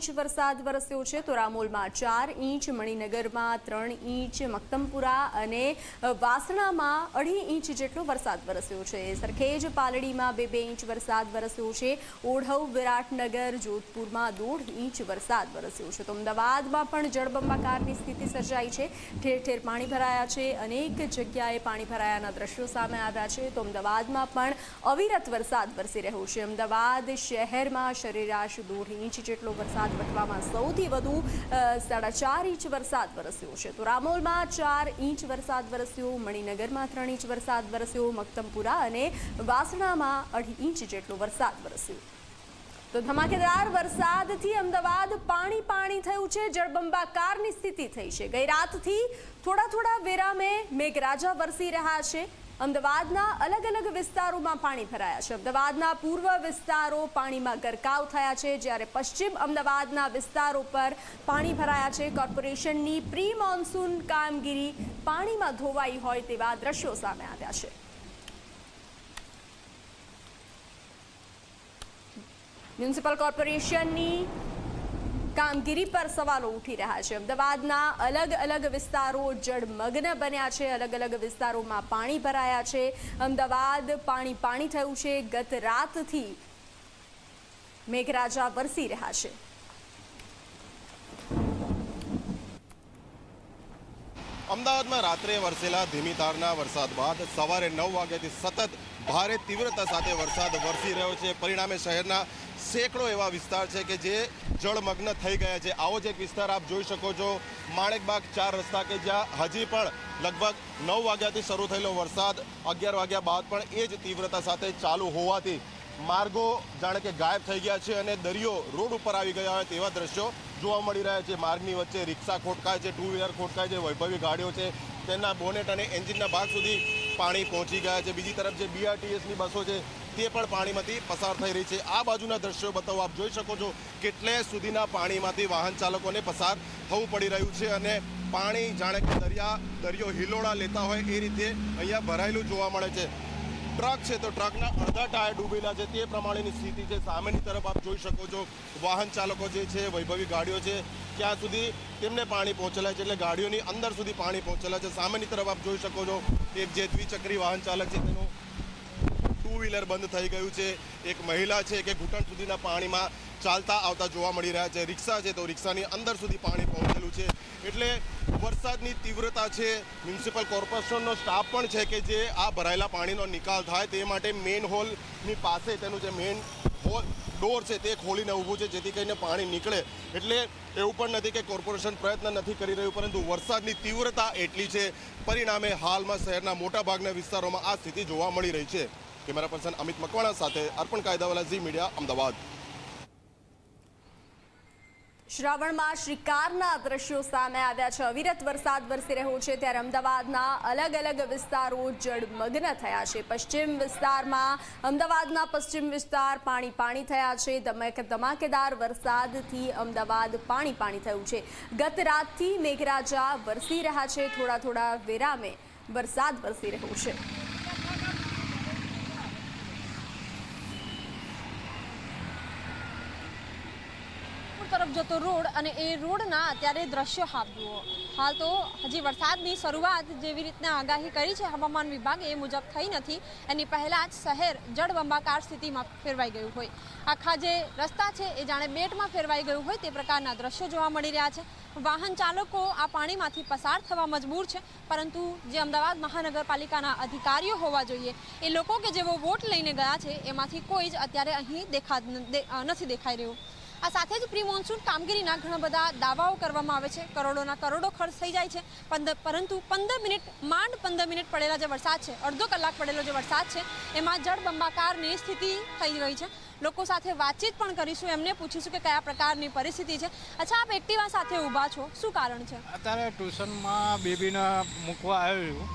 Inch वरसाद वरस्यो छे तो रामोलमां 4 इंच, मणिनगरमां 3 इंच, मक्तमपुरा अने वासणामां 2.5 इंच जेटलो वरसाद वरस्यो छे। सरखेज पालड़ीमां 2-2 इंच वरसाद वरस्यो छे। ओढव, विराटनगर, जोधपुरमां 1.5 इंच वरसाद वरस्यो छे। तो अमदावादमां पण जળબંબાકારની સ્થિતિ સર્જાઈ છે। ઠેર ઠેર પાણી ભરાયા છે। અનેક જગ્યાએ પાણી ભરાયાના દ્રશ્યો સામે આવ્યા છે। તો અમદાવાદમાં પણ અવિરત વરસાદ વરસી રહ્યો છે। અમદાવાદ શહેરમાં સરેરાશ 1.5 इंच જેટલો વરસાદ વટવામાં સૌથી વધુ 4.5 इंच વરસાદ વરસ્યો છે। તો રામોલમાં 4 इंच વરસાદ વરસ્યો, મણિનગરમાં 3 इंच વરસાદ વરસ્યો, મક્તમપુરા અને વાસણામાં 2.5 इंच જેટલો વરસાદ વરસ્યો। તો ધમાકેદાર વરસાદથી અમદાવાદ પાણી થયું છે। જળબંબાકારની સ્થિતિ થઈ છે। ગઈ રાતથી થોડા વેરામે મેઘરાજા વરસી રહ્યા છે। અમદાવાદના અલગ અલગ વિસ્તારોમાં પાણી ભરાયા છે। અમદાવાદના પૂર્વ વિસ્તારો પાણીમાં ગરકાવ થયા છે, જ્યારે પશ્ચિમ અમદાવાદના વિસ્તારો પર પાણી ભરાયા છે। કોર્પોરેશનની પ્રી મોન્સૂન કામગીરી પાણીમાં ધોવાઈ હોય તેવા દ્રશ્યો સામે આવ્યા છે। મ્યુનિસિપલ કોર્પોરેશનની કામગીરી પર સવાલો ઉઠી રહ્યા છે। અમદાવાદના અલગ અલગ વિસ્તારો જળમગ્ન બન્યા છે। અલગ અલગ વિસ્તારોમાં પાણી ભરાયા છે। અમદાવાદ પાણી થયું છે। ગત રાતથી મેઘરાજા વરસી રહ્યા છે। અમદાવાદમાં રાત્રે વરસેલા ધીમી ધારના વરસાદ બાદ સવારે 9 વાગ્યાથી સતત ભારે તીવ્રતા સાથે વરસાદ વરસી રહ્યો છે। પરિણામે શહેરના સેંકડો એવા વિસ્તાર છે કે જે જળમગ્ન થઈ ગયા છે। આવો જ એક વિસ્તાર આપ જોઈ શકો છો, માણેકબાગ 4 રસ્તા, કે જ્યાં હજી પણ લગભગ 9 વાગ્યાથી શરૂ થયેલો વરસાદ 11 વાગ્યા બાદ પણ એ જ તીવ્રતા સાથે ચાલુ હોવાથી માર્ગો જાણે કે ગાયબ થઈ ગયા છે અને દરિયો રોડ ઉપર આવી ગયા હોય તેવા દ્રશ્યો જોવા મળી રહ્યા છે। માર્ગની વચ્ચે રિક્ષા ખોટકાય છે, 2 વ્હીલર ખોટકાય છે, વૈભવી ગાડીઓ છે તેના બોનેટ અને એન્જિનના ભાગ સુધી પાણી પહોંચી ગયા છે। બીજી તરફ જે બીઆરટીએસની બસો છે તે પણ પાણીમાંથી પસાર થઈ રહી છે। આ બાજુના દ્રશ્યો બતાવો, આપ જોઈ શકો છો કેટલે સુધીના પાણીમાંથી વાહન ચાલકોને પસાર થવું પડી રહ્યું છે અને પાણી જાણે કે દરિયો હિલોળા લેતા હોય એ રીતે અહીંયા ભરાયેલું જોવા મળે છે। ટ્રક છે તો ટ્રકના અડધા ટાયર ડૂબેલા છે, તે પ્રમાણેની સ્થિતિ છે। સામેની તરફ આપ જોઈ શકો છો વાહન ચાલકો જે છે, વૈભવી ગાડીઓ છે, ત્યાં સુધી તેમને પાણી પહોંચેલા છે, એટલે ગાડીઓની અંદર સુધી પાણી પહોંચેલા છે। સામેની તરફ આપ જોઈ શકો છો એક જે દ્વિચક્રી વાહન ચાલક છે તેનું 2 વ્હીલર બંધ થઈ ગયું છે। એક મહિલા છે કે ઘૂંટણ સુધીના પાણીમાં ચાલતા આવતા જોવા મળી રહ્યા છે। રિક્ષા છે તો રિક્ષાની અંદર સુધી પાણી પહોંચેલું છે। એટલે વરસાદની તીવ્રતા છે। મ્યુનિસિપલ કોર્પોરેશનનો સ્ટાફ પણ છે કે જે આ ભરાયેલા પાણીનો નિકાલ થાય તે માટે મેઇન હોલની પાસે તેનું જે મેઇન હોલ ડોર છે તે ખોલીને ઊભું છે, જેથી કરીને પાણી નીકળે। એટલે એવું પણ નથી કે કોર્પોરેશન પ્રયત્ન નથી કરી રહ્યું, પરંતુ વરસાદની તીવ્રતા એટલી છે, પરિણામે હાલમાં શહેરના મોટાભાગના વિસ્તારોમાં આ સ્થિતિ જોવા મળી રહી છે। કેમેરા પર્સન અમિત મકવાણા સાથે અર્પણ કાયદાવાલા, ઝી મીડિયા, અમદાવાદ। શ્રાવણમાં શ્રીકારના દ્રશ્યો સામે આવ્યા છે। અવિરત વરસાદ વરસી રહ્યો છે, ત્યારે અમદાવાદના અલગ અલગ વિસ્તારો જળમગ્ન થયા છે। પશ્ચિમ વિસ્તારમાં અમદાવાદના પશ્ચિમ વિસ્તાર પાણી થયા છે। ધમાકેદાર વરસાદથી અમદાવાદ પાણી થયું છે। ગત રાતથી મેઘરાજા વરસી રહ્યા છે। થોડા વેરામે વરસાદ વરસી રહ્યો છે। તરફ જતો રોડ અને એ રોડના અત્યારે દ્રશ્યો આપ જુઓ। હાલ તો હજી વરસાદની શરૂઆત જેવી રીતના આગાહી કરી છે હવામાન વિભાગે એ મુજબ થઈ નથી, એની પહેલાં જ શહેર જળબંબાકાર સ્થિતિમાં ફેરવાઈ ગયું હોય। આખા જે રસ્તા છે એ જાણે બેટમાં ફેરવાઈ ગયું હોય તે પ્રકારના દ્રશ્યો જોવા મળી રહ્યા છે। વાહન ચાલકો આ પાણીમાંથી પસાર થવા મજબૂર છે, પરંતુ જે અમદાવાદ મહાનગરપાલિકાના અધિકારીઓ હોવા જોઈએ એ લોકો કે જેઓ વોટ લઈને ગયા છે એમાંથી કોઈ જ અત્યારે અહીં નથી દેખાઈ રહ્યું। આ સાથે જ પ્રી મોન્સૂન કામગીરીના ઘણા બધા દાવાઓ કરવામાં આવે છે। કરોડોના કરોડો ખર્ચ થઈ જાય છે, પરંતુ 15 મિનિટ પડેલા જે વરસાદ છે, અડધો કલાક પડેલો જે વરસાદ છે, એમાં જળબંબાકારની સ્થિતિ થઈ રહી છે। લોકો સાથે વાતચીત પણ કરીશું, એમને પૂછીશું કે કયા પ્રકારની પરિસ્થિતિ છે। અચ્છા, આપ એક્ટિવા સાથે ઊભા છો, શું કારણ છે? અત્યારે ટ્યુશનમાં બેબીને મૂકવા આવ્યું,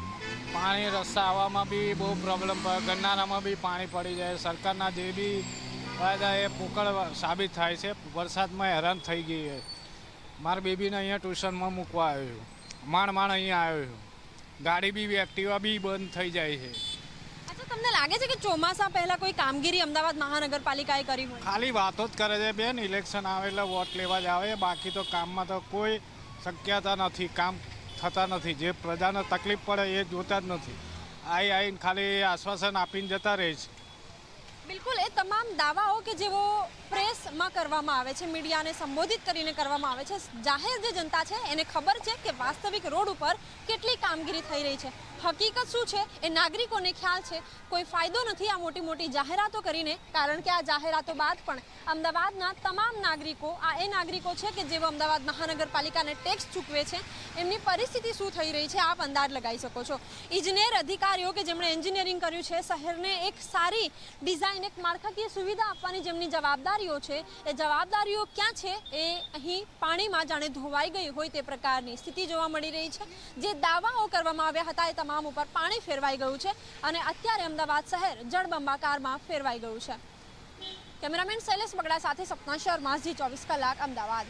પાણી રસ્તા આવવામાં બી બહુ પ્રોબ્લેમ પડે, ગરનાળામાં બી પાણી પડી જાય। સરકારના જે બી ફાયદા એ પોકળ સાબિત થાય છે। વરસાદમાં હેરાન થઈ ગઈ છે। મારા બેબીને અહીંયા ટ્યુશનમાં મૂકવા આવ્યો, માંડ અહીંયા આવ્યો, ગાડી બી એક્ટિવા બી બંધ થઈ જાય છે। અચ્છા, તમને તમને લાગે છે કે ચોમાસા પહેલા કોઈ કામગીરી અમદાવાદ મહાનગરપાલિકાએ કરી હોય? ખાલી વાતો જ કરે છે બેન, ઇલેક્શન આવે એટલે વોટ લેવા જ આવે, બાકી તો કામમાં તો કોઈ શક્યતા નથી, કામ થતા નથી. જે પ્રજાને તકલીફ પડે એ જોતા જ નથી, આવીને ખાલી આશ્વાસન આપીને જતા રહે છે. બિલકુલ, એ તમામ દાવાઓ કે જેઓ પ્રેસમાં કરવામાં આવે છે, મીડિયાને સંબોધિત કરીને કરવામાં આવે છે, જાહેર જે જનતા છે એને ખબર છે કે વાસ્તવિક રોડ ઉપર કેટલી કામગીરી થઈ રહી છે. હકીકત શું છે એ નાગરિકોને ખ્યાલ છે. કોઈ ફાયદો નથી આ મોટી મોટી જાહેરાતો કરીને, કારણ કે આ જાહેરાતો બાદ પણ અમદાવાદના તમામ નાગરિકો, આ એ નાગરિકો છે કે જેઓ અમદાવાદ મહાનગરપાલિકાને ટેક્સ ચૂકવે છે, એમની પરિસ્થિતિ શું થઈ રહી છે આપ અંદાજ લગાવી શકો છો. ઇજનેર અધિકારીઓ કે જેમણે એન્જિનિયરિંગ કર્યું છે, શહેરને એક સારી ડિઝાઇન, એક માળખાકીય સુવિધા આપવાની જેમની જવાબદારીઓ છે, એ જવાબદારીઓ ક્યાં છે એ અહીં પાણીમાં જાણે ધોવાઈ ગઈ હોય તે પ્રકારની સ્થિતિ જોવા મળી રહી છે. જે દાવાઓ કરવામાં આવ્યા હતા એ તમામ ઉપર પાણી ફેરવાઈ ગયું છે અને અત્યારે અમદાવાદ શહેર જળબંબાકારમાં ફેરવાઈ ગયું છે. કેમેરામેન શૈલેષ બગડા સાથે સપના શર્મા, ઝી 24 કલાક, અમદાવાદ.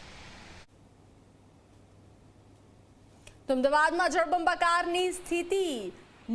તો અમદાવાદમાં જળબંબાકારની સ્થિતિ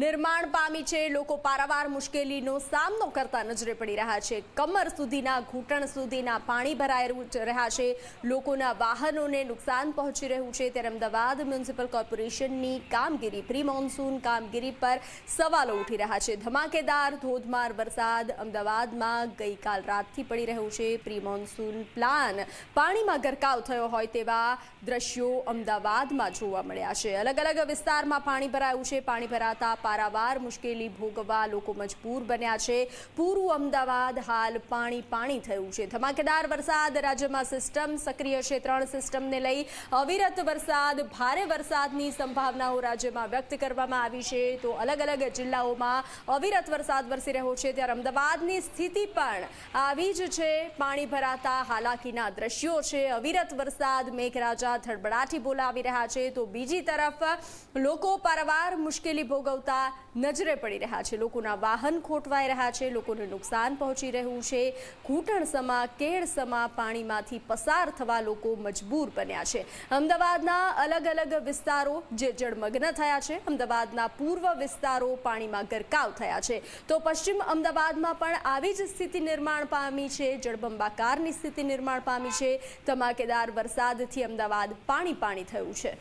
નિર્માણ પામી છે. લોકો પારાવાર મુશ્કેલીનો સામનો કરતા નજરે પડી રહ્યા છે. કમર સુધીના, ઘૂંટણ સુધીના પાણી ભરાઈ રહ્યા છે. લોકોના વાહનોને નુકસાન પહોંચી રહ્યું છે. ત્યારે અમદાવાદ મ્યુનિસિપલ કોર્પોરેશનની કામગીરી, પ્રી મોન્સૂન કામગીરી પર સવાલો ઉઠી રહ્યા છે. ધમાકેદાર ધોધમાર વરસાદ અમદાવાદમાં ગઈકાલ રાતથી પડી રહ્યો છે. પ્રી મોન્સૂન પ્લાન પાણીમાં ગરકાવ થયો હોય તેવા દ્રશ્યો અમદાવાદમાં જોવા મળ્યા છે. અલગ અલગ વિસ્તારમાં પાણી ભરાયું છે. પાણી ભરાતા પારાવાર મુશ્કેલી ભોગવવા લોકો મજબૂર બન્યા છે. પૂરું અમદાવાદ હાલ પાણી થયું છે. ધમાકેદાર વરસાદ, રાજ્યમાં સિસ્ટમ સક્રિય છે. 3 સિસ્ટમને લઈ અવિરત વરસાદ, ભારે વરસાદની સંભાવનાઓ રાજ્યમાં વ્યક્ત કરવામાં આવી છે. તો અલગ અલગ જિલ્લાઓમાં અવિરત વરસાદ વરસી રહ્યો છે. ત્યારે અમદાવાદની સ્થિતિ પણ આવી જ છે. પાણી ભરાતા હાલાકીના દ્રશ્યો છે. અવિરત વરસાદ મેઘરાજા ધડબડાટી બોલાવી રહ્યા છે. તો બીજી તરફ લોકો પારાવાર મુશ્કેલી ભોગવતા નજરે પડી રહ્યા છે. લોકોના વાહન ખોટવાઈ રહ્યા છે. લોકોને નુકસાન પહોંચી રહ્યું છે. ઘૂંટણસમા, કેળસમા પાણીમાંથી પસાર થવા લોકો મજબૂર બન્યા છે. અમદાવાદના અલગ અલગ વિસ્તારો જે જળમગ્ન થયા છે. અમદાવાદના પૂર્વ વિસ્તારો પાણીમાં ગરકાવ થયા છે. તો પશ્ચિમ અમદાવાદમાં પણ આવી જ સ્થિતિ નિર્માણ પામી છે. જળબંબાકારની સ્થિતિ નિર્માણ પામી છે. ધમાકેદાર વરસાદથી અમદાવાદ પાણી થયું છે.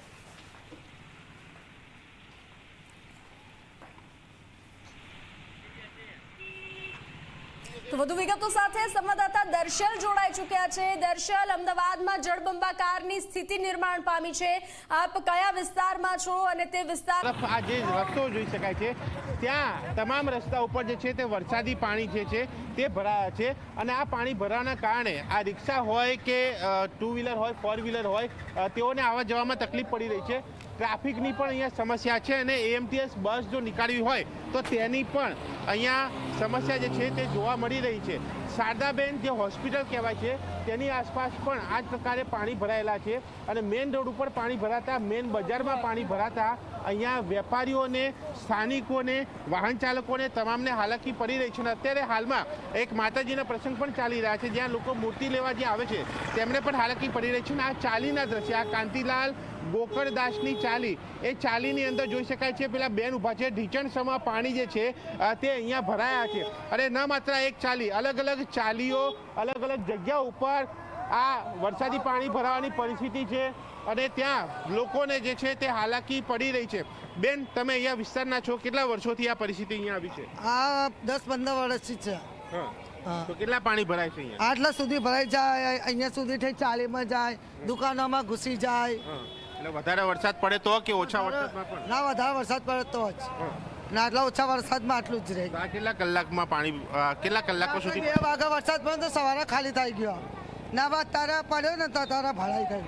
તો વધુ વિગતો સાથે સંવાદદાતા દર્શલ જોડાઈ ચૂક્યા છે. દર્શલ, અમદાવાદમાં જળબંબાકારની સ્થિતિ નિર્માણ પામી છે. આપ કયા વિસ્તારમાં છો અને તે વિસ્તાર આ જે રસ્તો જોઈ શકાય છે ત્યાં તમામ રસ્તા ઉપર જે છે તે વરસાદી પાણી જે છે તે ભરાયા છે. અને આ પાણી ભરાવાના કારણે આ રિક્ષા હોય કે 2 વ્હીલર હોય, 4 વ્હીલર હોય, તેઓને આવવા જવામાં તકલીફ પડી રહી છે. ટ્રાફિકની પણ અહીંયા સમસ્યા છે અને એએમટીએસ બસ જો નીકાળવી હોય તો તેની પણ અહીંયા સમસ્યા જે છે તે જોવા મળી રહી છે. શારદાબેન જે હોસ્પિટલ કહેવાય છે તેની આસપાસ પણ આ જ પ્રકારે પાણી ભરાયેલા છે. અને મેઇન રોડ ઉપર પાણી ભરાતા, મેઇન બજારમાં પાણી ભરાતા અહીંયા વેપારીઓને, સ્થાનિકોને, વાહન ચાલકોને તમામને હાલાકી પડી રહી છે. અને અત્યારે હાલમાં એક માતાજીના પ્રસંગ પણ ચાલી રહ્યા છે જ્યાં લોકો મૂર્તિ લેવા જે આવે છે તેમને પણ હાલાકી પડી રહી છે. અને આ ચાલીના દ્રશ્ય, આ કાંતિલાલ ગોકળદાસની ચાલી, એ ચાલીની અંદર જોઈ શકાય છે પેલા બેન ઊભા છે. ઢીચણસમાં પાણી જે છે તે અહીંયા ભરાયા છે. અને ન માત્ર એક ચાલી, અલગ અલગ ચાલીઓ, અલગ અલગ જગ્યા ઉપર આ વરસાદી પાણી ભરાવાની પરિસ્થિતિ છે. અને ત્યાં લોકોને જે છે તે હાલાકી પડી રહી છે. બેન, તમે અહીંયા વિસ્તારના છો, કેટલા વર્ષોથી આ પરિસ્થિતિ અહીંયા આવી છે? આ 10-15 વર્ષથી છે. તો કેટલા પાણી ભરાય છે અહીંયા? આટલા સુધી ભરાઈ જાય, અહીંયા સુધી થઈ ચાલીમાં જાય, દુકાનોમાં ઘૂસી જાય. એટલે વધારે વરસાદ પડે તો કે ઓછા વરસાદમાં પણ? ના, વધારે વરસાદ પડે તો જ. ના, આટલા ઓછા વરસાદમાં આટલું જ રહે. કેટલા કલાકમાં પાણી, કેટલા કલાકો સુધી? 2 વાગે વરસાદ પડે તો સવારે ખાલી થઈ ગયો. ના, બાદ તારા પડ્યો ને તો તારા ભરાઈ ગયું.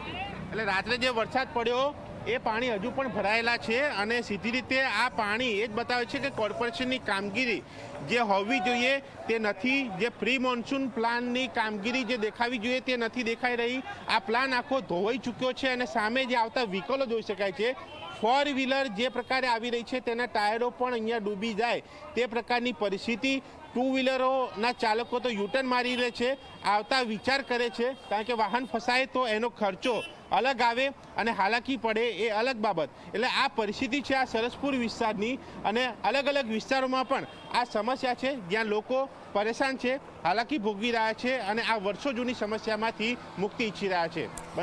એટલે રાત્રે જે વરસાદ પડ્યો એ પાણી હજુ પણ ભરાયેલા છે. અને સીધી રીતે આ પાણી એ જ બતાવે છે કે કોર્પોરેશનની કામગીરી જે હોવી જોઈએ તે નથી. જે પ્રી મોન્સૂન પ્લાનની કામગીરી જે દેખાવી જોઈએ તે નથી દેખાઈ રહી. આ પ્લાન આખો ધોવાઈ ચૂક્યો છે. અને સામે જે આવતા વ્હીકલો જોઈ શકાય છે, 4 વ્હીલર જે પ્રકારે આવી રહી છે તેના ટાયરો પણ અહીંયા ડૂબી જાય તે પ્રકારની પરિસ્થિતિ. ટુ વ્હીલરોના ચાલકો તો યુટર્ન મારી રહે છે, આવતા વિચાર કરે છે, કારણ કે વાહન ફસાય તો એનો ખર્ચો અલગ આવે અને હાલાકી પડે એ અલગ બાબત. એટલે આ પરિસ્થિતિ છે આ સરસપુર વિસ્તારની, અને અલગ અલગ વિસ્તારોમાં પણ આ સમસ્યા છે જ્યાં લોકો પરેશાન છે, હાલાકી ભોગવી રહ્યા છે અને આ વર્ષો જૂની સમસ્યામાંથી મુક્તિ ઈચ્છી રહ્યા છે.